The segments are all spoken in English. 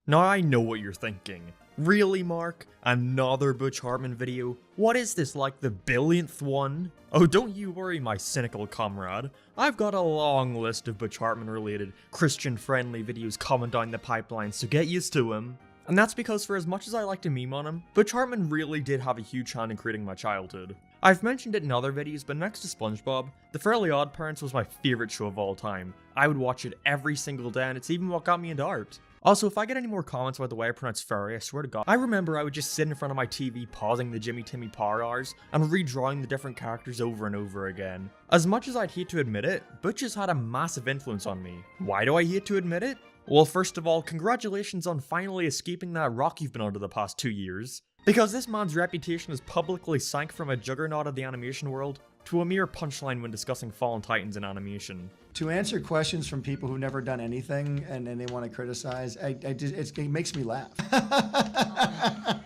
Now I know what you're thinking. Really, Mark? Another Butch Hartman video? What is this, like the billionth one? Oh, don't you worry, my cynical comrade. I've got a long list of Butch Hartman related, Christian-friendly videos coming down the pipeline, so get used to him. And that's because for as much as I like to meme on him, Butch Hartman really did have a huge hand in creating my childhood. I've mentioned it in other videos, but next to SpongeBob, The Fairly Odd Parents was my favourite show of all time. I would watch it every single day, and it's even what got me into art. Also, if I get any more comments about the way I pronounce furry, I swear to God, I remember I would just sit in front of my TV pausing the Jimmy Timmy Power Hours and redrawing the different characters over and over again. As much as I'd hate to admit it, Butch has had a massive influence on me. Why do I hate to admit it? Well, first of all, congratulations on finally escaping that rock you've been under the past 2 years. Because this man's reputation has publicly sank from a juggernaut of the animation world to a mere punchline when discussing Fallen Titans in animation. To answer questions from people who've never done anything and they want to criticize, it makes me laugh.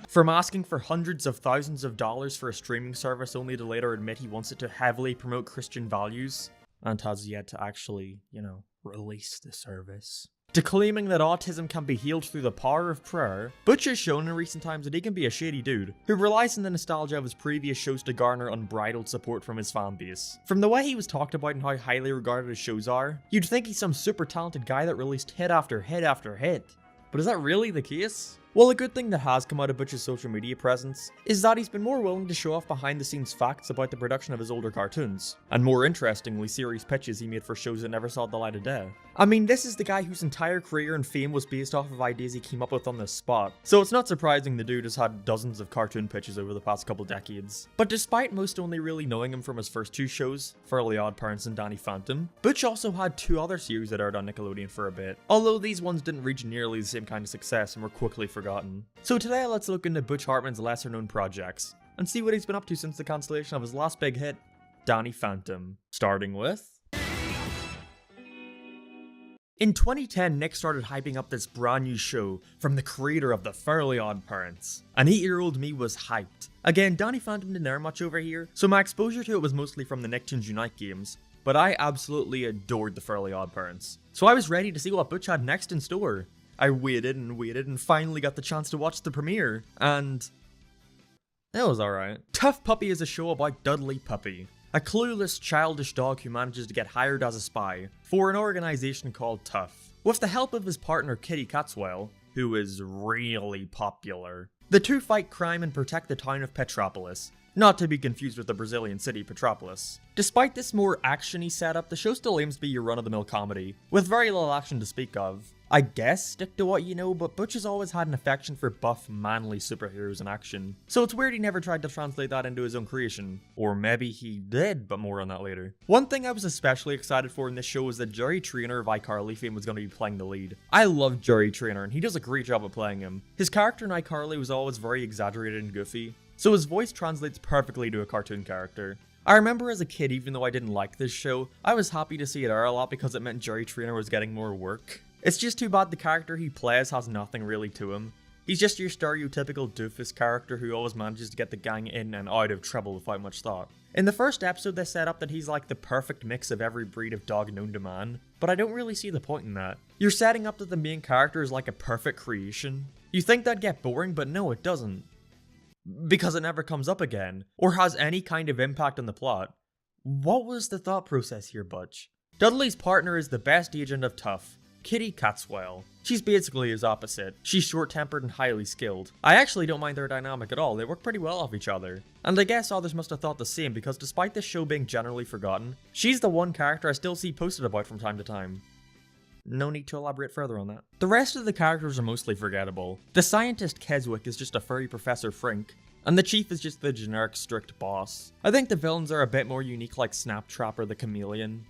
From asking for hundreds of thousands of dollars for a streaming service only to later admit he wants it to heavily promote Christian values, and has yet to actually, release the service, to claiming that autism can be healed through the power of prayer, Butch has shown in recent times that he can be a shady dude, who relies on the nostalgia of his previous shows to garner unbridled support from his fanbase. From the way he was talked about and how highly regarded his shows are, you'd think he's some super talented guy that released hit after hit after hit. But is that really the case? Well, a good thing that has come out of Butch's social media presence is that he's been more willing to show off behind the scenes facts about the production of his older cartoons, and more interestingly, series pitches he made for shows that never saw the light of day. I mean, this is the guy whose entire career and fame was based off of ideas he came up with on the spot, so it's not surprising the dude has had dozens of cartoon pitches over the past couple decades. But despite most only really knowing him from his first two shows, Fairly Odd Parents and Danny Phantom, Butch also had two other series that aired on Nickelodeon for a bit, although these ones didn't reach nearly the same kind of success and were quickly forgotten. So today let's look into Butch Hartman's lesser known projects, and see what he's been up to since the cancellation of his last big hit, Danny Phantom. Starting with... In 2010, Nick started hyping up this brand new show from the creator of The Fairly Odd Parents, and 8-year-old me was hyped. Again, Danny Phantom didn't air much over here, so my exposure to it was mostly from the Nicktoons Unite games, but I absolutely adored The Fairly Odd Parents, so I was ready to see what Butch had next in store. I waited and finally got the chance to watch the premiere, and it was alright. Tough Puppy is a show about Dudley Puppy, a clueless, childish dog who manages to get hired as a spy for an organization called Tough. With the help of his partner Kitty Catswell, who is really popular, the two fight crime and protect the town of Petropolis, not to be confused with the Brazilian city Petropolis. Despite this more action-y setup, the show still aims to be your run-of-the-mill comedy, with very little action to speak of. I guess stick to what you know, but Butch has always had an affection for buff, manly superheroes in action, so it's weird he never tried to translate that into his own creation. Or maybe he did, but more on that later. One thing I was especially excited for in this show was that Jerry Trainor of iCarly fame was going to be playing the lead. I love Jerry Trainor, and he does a great job at playing him. His character in iCarly was always very exaggerated and goofy, so his voice translates perfectly to a cartoon character. I remember as a kid, even though I didn't like this show, I was happy to see it air a lot because it meant Jerry Trainor was getting more work. It's just too bad the character he plays has nothing really to him. He's just your stereotypical doofus character who always manages to get the gang in and out of trouble without much thought. In the first episode they set up that he's like the perfect mix of every breed of dog known to man, but I don't really see the point in that. You're setting up that the main character is like a perfect creation. You think that'd get boring, but no, it doesn't. Because it never comes up again, or has any kind of impact on the plot. What was the thought process here, Butch? Dudley's partner is the best agent of Tough, Kitty Catswell. She's basically his opposite. She's short-tempered and highly skilled. I actually don't mind their dynamic at all, they work pretty well off each other. And I guess others must have thought the same because despite this show being generally forgotten, she's the one character I still see posted about from time to time. No need to elaborate further on that. The rest of the characters are mostly forgettable. The scientist Keswick is just a furry Professor Frink, and the chief is just the generic strict boss. I think the villains are a bit more unique like Snaptrap or the Chameleon.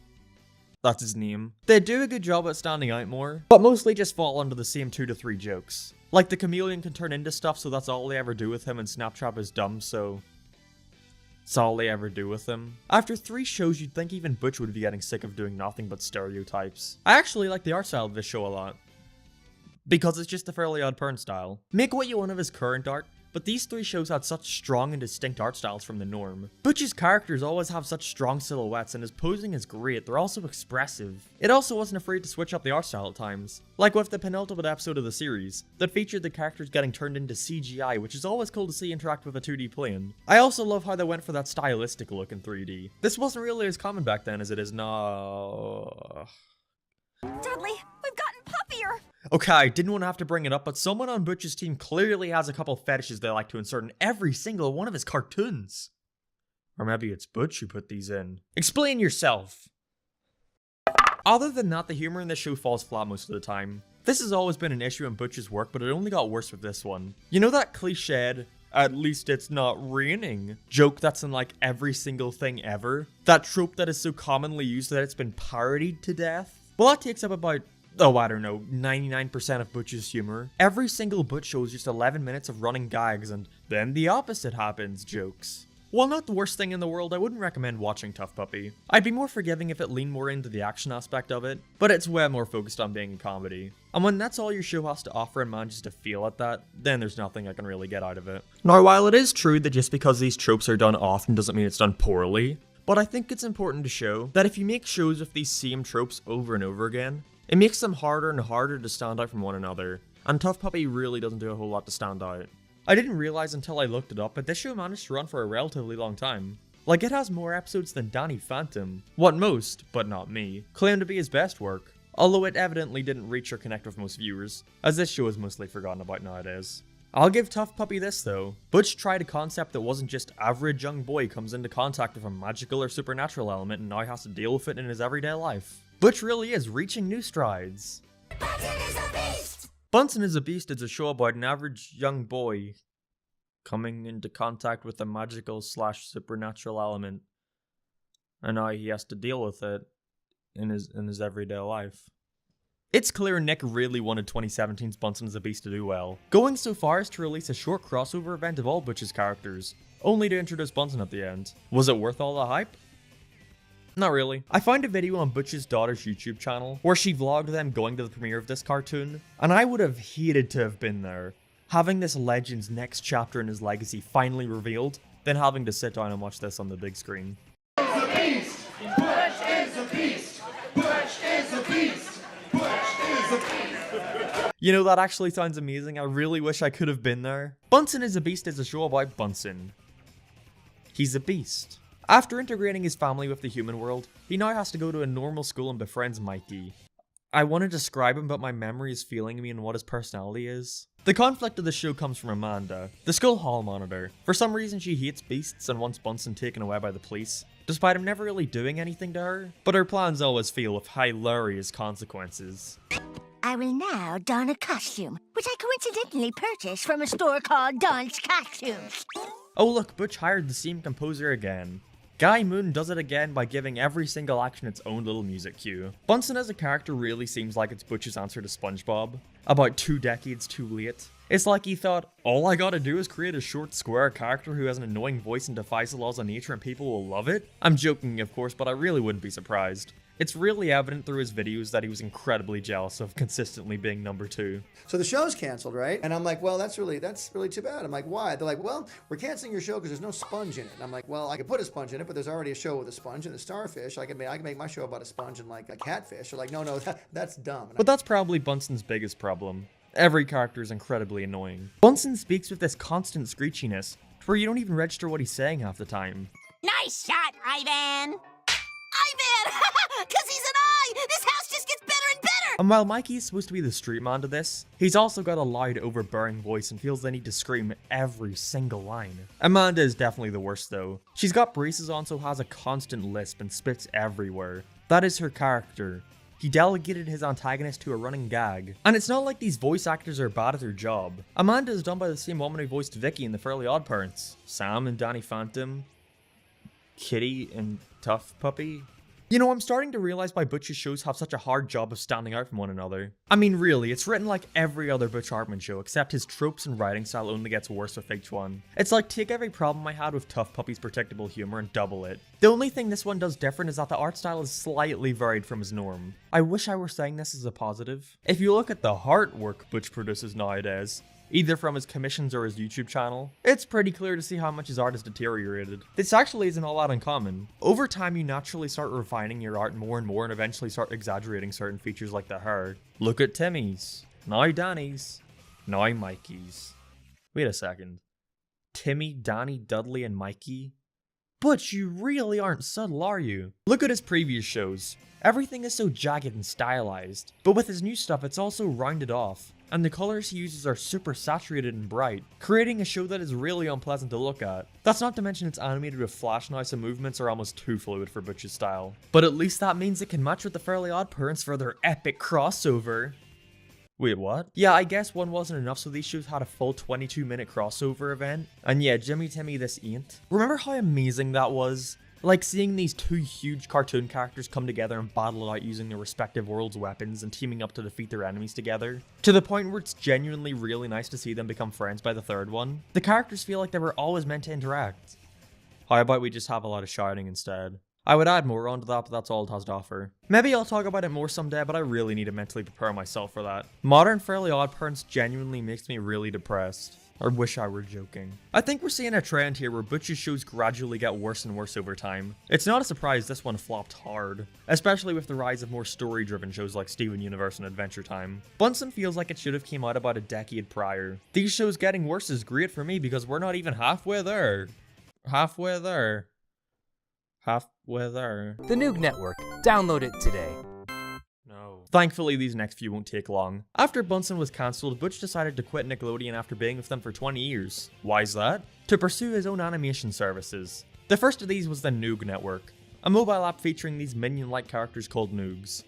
That's his name. They do a good job at standing out more, but mostly just fall under the same 2 to 3 jokes. Like the Chameleon can turn into stuff, so that's all they ever do with him, and Snaptrap is dumb, so that's all they ever do with him. After 3 shows, you'd think even Butch would be getting sick of doing nothing but stereotypes. I actually like the art style of this show a lot, because it's just the Fairly Odd Parents style. Make what you want of his current art, but these three shows had such strong and distinct art styles from the norm. Butch's characters always have such strong silhouettes, and his posing is great, they're also expressive. It also wasn't afraid to switch up the art style at times, like with the penultimate episode of the series, that featured the characters getting turned into CGI, which is always cool to see interact with a 2D plane. I also love how they went for that stylistic look in 3D. This wasn't really as common back then as it is now. Dudley, we've gotten puppier! Okay, I didn't want to have to bring it up, but someone on Butch's team clearly has a couple fetishes they like to insert in every single one of his cartoons. Or maybe it's Butch who put these in. Explain yourself! Other than that, the humor in this show falls flat most of the time. This has always been an issue in Butch's work, but it only got worse with this one. You know that cliched, "at least it's not raining" joke that's in like every single thing ever? That trope that is so commonly used that it's been parodied to death? Well, that takes up about, I don't know, 99% of Butch's humor. Every single Butch show is just 11 minutes of running gags and then the opposite happens jokes. While not the worst thing in the world, I wouldn't recommend watching Tough Puppy. I'd be more forgiving if it leaned more into the action aspect of it, but it's way more focused on being a comedy. And when that's all your show has to offer and manages to feel at that, then there's nothing I can really get out of it. Now, while it is true that just because these tropes are done often doesn't mean it's done poorly, but I think it's important to show that if you make shows with these same tropes over and over again, it makes them harder and harder to stand out from one another, and Tough Puppy really doesn't do a whole lot to stand out. I didn't realize until I looked it up, but this show managed to run for a relatively long time. Like, it has more episodes than Danny Phantom, what most, but not me, claim to be his best work, although it evidently didn't reach or connect with most viewers, as this show is mostly forgotten about nowadays. I'll give Tough Puppy this though. Butch tried a concept that wasn't just average young boy comes into contact with a magical or supernatural element and now has to deal with it in his everyday life. Butch really is reaching new strides. Bunsen is a beast! Bunsen is a Beast is a show about an average young boy coming into contact with a magical / supernatural element, and now he has to deal with it in his everyday life. It's clear Nick really wanted 2017's Bunsen is a Beast to do well, going so far as to release a short crossover event of all Butch's characters, only to introduce Bunsen at the end. Was it worth all the hype? Not really. I found a video on Butch's daughter's YouTube channel where she vlogged them going to the premiere of this cartoon, and I would have hated to have been there. Having this legend's next chapter in his legacy finally revealed, then having to sit down and watch this on the big screen. Butch is a beast! Butch is a beast! Butch is a beast! You know, that actually sounds amazing. I really wish I could have been there. Bunsen is a Beast is a show about Bunsen. He's a beast. After integrating his family with the human world, he now has to go to a normal school and befriends Mikey. I want to describe him, but my memory is failing me on what his personality is. The conflict of the show comes from Amanda, the school hall monitor. For some reason she hates beasts and wants Bunsen taken away by the police, despite him never really doing anything to her, but her plans always fail with hilarious consequences. I will now don a costume, which I coincidentally purchased from a store called Don's Costumes. Oh look, Butch hired the same composer again. Guy Moon does it again by giving every single action its own little music cue. Bunsen as a character really seems like it's Butch's answer to SpongeBob, about 2 decades too late. It's like he thought, all I gotta do is create a short square character who has an annoying voice and defies the laws of nature and people will love it? I'm joking of course, but I really wouldn't be surprised. It's really evident through his videos that he was incredibly jealous of consistently being number 2. So the show's canceled, right? And I'm like, well, that's really too bad. I'm like, why? They're like, well, we're canceling your show because there's no sponge in it. And I'm like, well, I could put a sponge in it, but there's already a show with a sponge and a starfish. I can make my show about a sponge and like a catfish. They're like, no, that's dumb. But that's probably Bunsen's biggest problem. Every character is incredibly annoying. Bunsen speaks with this constant screechiness, where you don't even register what he's saying half the time. Nice shot, Ivan! Ivan! Because he's an eye! This house just gets better and better! And while Mikey's supposed to be the street man to this, he's also got a loud, overbearing voice and feels the need to scream every single line. Amanda is definitely the worst though. She's got braces on so has a constant lisp and spits everywhere. That is her character. He delegated his antagonist to a running gag. And it's not like these voice actors are bad at their job. Amanda is done by the same woman who voiced Vicky in The Fairly OddParents. Sam and Danny Phantom. Kitty and Tough Puppy. You know, I'm starting to realize why Butch's shows have such a hard job of standing out from one another. I mean, really, it's written like every other Butch Hartman show, except his tropes and writing style only gets worse with each one. It's like take every problem I had with Tough Puppy's predictable humor and double it. The only thing this one does different is that the art style is slightly varied from his norm. I wish I were saying this as a positive. If you look at the artwork Butch produces nowadays, either from his commissions or his YouTube channel. It's pretty clear to see how much his art has deteriorated. This actually isn't all that uncommon. Over time, you naturally start refining your art more and more and eventually start exaggerating certain features like the hair. Look at Timmy's, now Danny's, now Mikey's. Wait a second. Timmy, Danny, Dudley, and Mikey? But you really aren't subtle, are you? Look at his previous shows. Everything is so jagged and stylized, but with his new stuff it's also rounded off, and the colors he uses are super saturated and bright, creating a show that is really unpleasant to look at. That's not to mention it's animated with flash now, so movements are almost too fluid for Butch's style. But at least that means it can match with the Fairly Odd Parents for their epic crossover. Wait, what? Yeah, I guess one wasn't enough, so these shows had a full 22-minute crossover event. And yeah, Jimmy Timmy This Ain't. Remember how amazing that was? Like seeing these two huge cartoon characters come together and battle it out using their respective world's weapons and teaming up to defeat their enemies together. To the point where it's genuinely really nice to see them become friends by the third one. The characters feel like they were always meant to interact. How about we just have a lot of shouting instead? I would add more onto that, but that's all it has to offer. Maybe I'll talk about it more someday, but I really need to mentally prepare myself for that. Modern Fairly Odd Parents genuinely makes me really depressed. Or wish I were joking. I think we're seeing a trend here where Butch's shows gradually get worse and worse over time. It's not a surprise this one flopped hard, especially with the rise of more story-driven shows like Steven Universe and Adventure Time. Bunsen feels like it should have came out about a decade prior. These shows getting worse is great for me because we're not even halfway there. Halfway there. Halfway there. The Noog Network. Download it today. No. Thankfully, these next few won't take long. After Bunsen was cancelled, Butch decided to quit Nickelodeon after being with them for 20 years. Why's that? To pursue his own animation services. The first of these was the Noog Network, a mobile app featuring these minion-like characters called Noogs.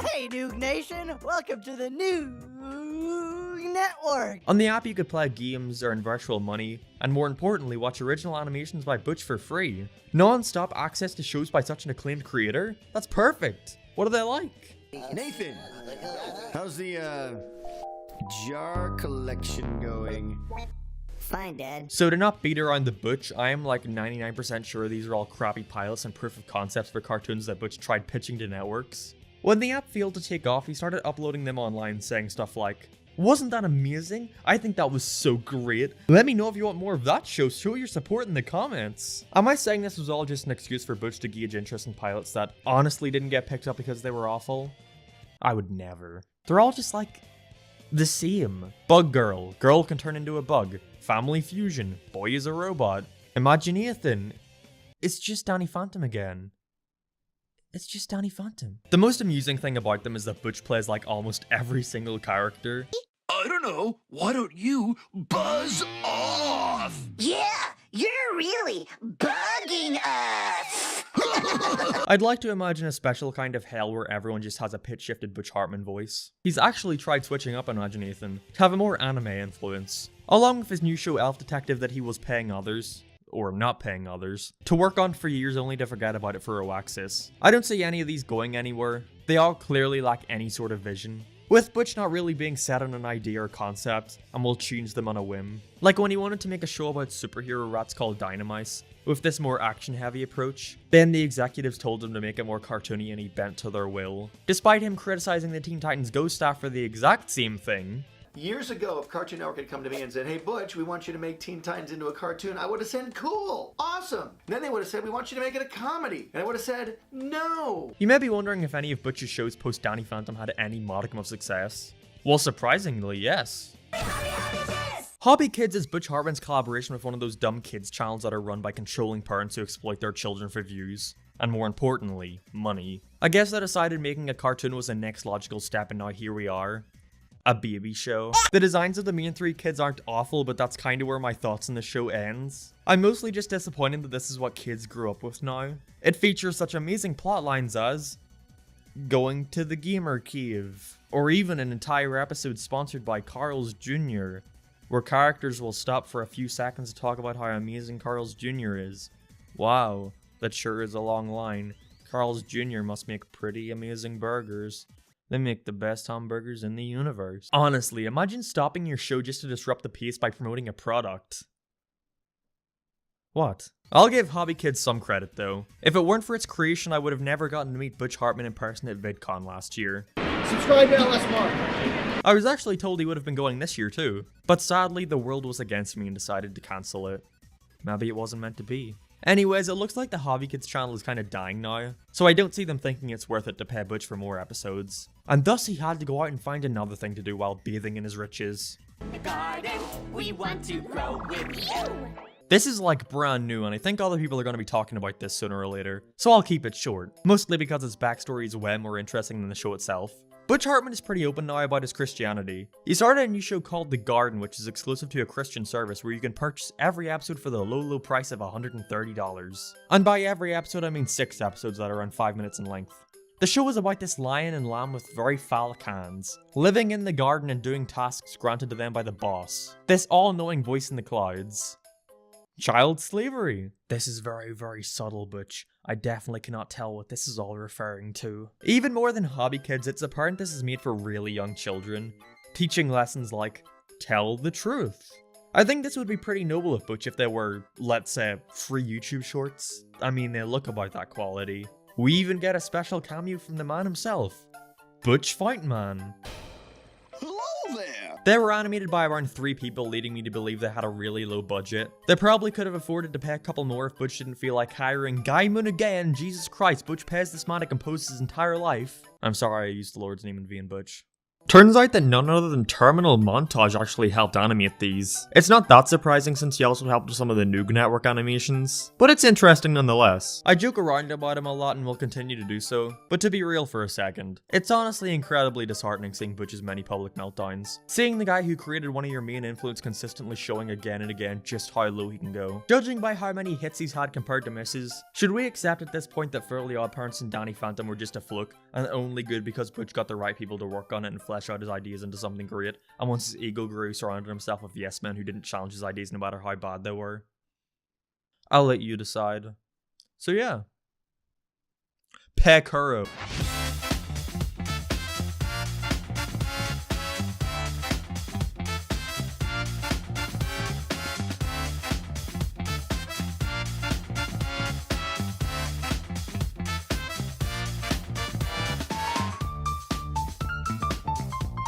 Hey, Noog Nation! Welcome to the Noog Network! On the app, you could play games, earn virtual money, and more importantly, watch original animations by Butch for free. Non-stop access to shows by such an acclaimed creator? That's perfect! What are they like? Nathan, how's the jar collection going? Fine, Dad. So to not beat around the Butch, I am like 99% sure these are all crappy pilots and proof of concepts for cartoons that Butch tried pitching to networks. When the app failed to take off, he started uploading them online saying stuff like, "Wasn't that amazing? I think that was so great. Let me know if you want more of that show. Show your support in the comments." Am I saying this was all just an excuse for Butch to gauge interest in pilots that honestly didn't get picked up because they were awful? I would never. They're all just like the same. Bug Girl. Girl can turn into a bug. Family Fusion. Boy is a robot. Imaginathan. It's just Danny Phantom again. It's just Danny Phantom. The most amusing thing about them is that Butch plays like almost every single character. I don't know. Why don't you buzz off? Yeah, you're really bugging us. I'd like to imagine a special kind of hell where everyone just has a pitch-shifted Butch Hartman voice. He's actually tried switching up Imaginathan to have a more anime influence, along with his new show Elf Detective that he was paying others, or not paying others, to work on for years only to forget about it for Oaxis. I don't see any of these going anywhere. They all clearly lack any sort of vision, with Butch not really being set on an idea or concept, and will change them on a whim. Like when he wanted to make a show about superhero rats called Dynamice, with this more action-heavy approach, then the executives told him to make it more cartoony and he bent to their will. Despite him criticizing the Teen Titans Go staff for the exact same thing. Years ago, if Cartoon Network had come to me and said, "Hey Butch, we want you to make Teen Titans into a cartoon," I would have said, "Cool, awesome." And then they would have said, "We want you to make it a comedy," and I would have said, "No." You may be wondering if any of Butch's shows post Danny Phantom had any modicum of success. Well, surprisingly, yes. Hobby Kids is Butch Hartman's collaboration with one of those dumb kids channels that are run by controlling parents who exploit their children for views, and more importantly, money. I guess they decided making a cartoon was the next logical step, and now here we are. A baby show. The designs of the main three kids aren't awful, but that's kinda where my thoughts on the show ends. I'm mostly just disappointed that this is what kids grew up with now. It features such amazing plot lines as going to the gamer cave, or even an entire episode sponsored by Carl's Jr., where characters will stop for a few seconds to talk about how amazing Carl's Jr. is. Wow, that sure is a long line. Carl's Jr. must make pretty amazing burgers. They make the best hamburgers in the universe. Honestly, imagine stopping your show just to disrupt the pace by promoting a product. What? I'll give Hobby Kids some credit though. If it weren't for its creation, I would have never gotten to meet Butch Hartman in person at VidCon last year. Subscribe to LS Mark. I was actually told he would have been going this year too, but sadly the world was against me and decided to cancel it. Maybe it wasn't meant to be. Anyways, it looks like the Hobby Kids channel is kind of dying now, so I don't see them thinking it's worth it to pay Butch for more episodes. And thus he had to go out and find another thing to do while bathing in his riches. The garden we want to grow with you. This is like brand new, and I think other people are going to be talking about this sooner or later, so I'll keep it short, mostly because its backstory is way more interesting than the show itself. Butch Hartman is pretty open now about his Christianity. He started a new show called The Garden, which is exclusive to a Christian service where you can purchase every episode for the low price of $130. And by every episode I mean 6 episodes that are around 5 minutes in length. The show is about this lion and lamb with very phallic hands, living in the garden and doing tasks granted to them by the boss, this all-knowing voice in the clouds. Child slavery. This is very subtle, Butch. I definitely cannot tell what this is all referring to. Even more than Hobby Kids, it's apparent this is made for really young children, teaching lessons like, tell the truth. I think this would be pretty noble of Butch if there were, let's say, free YouTube shorts. I mean, they look about that quality. We even get a special cameo from the man himself, Butch Fight Man. Hello there. They were animated by around 3 people, leading me to believe they had a really low budget. They probably could have afforded to pay a couple more if Butch didn't feel like hiring Guy Moon again. Jesus Christ, Butch pays this man to compose his entire life. I'm sorry I used the Lord's name in vain, Butch. Turns out that none other than Terminal Montage actually helped animate these. It's not that surprising since he also helped with some of the Noog Network animations, but it's interesting nonetheless. I joke around about him a lot and will continue to do so, but to be real for a second, it's honestly incredibly disheartening seeing Butch's many public meltdowns. Seeing the guy who created one of your main influence consistently showing again and again just how low he can go. Judging by how many hits he's had compared to misses, should we accept at this point that Fairly Odd Parents and Danny Phantom were just a fluke, and only good because Butch got the right people to work on it and flesh out his ideas into something great, and once his ego grew, surrounded himself with yes men who didn't challenge his ideas no matter how bad they were? I'll let you decide. So yeah. Pekuro.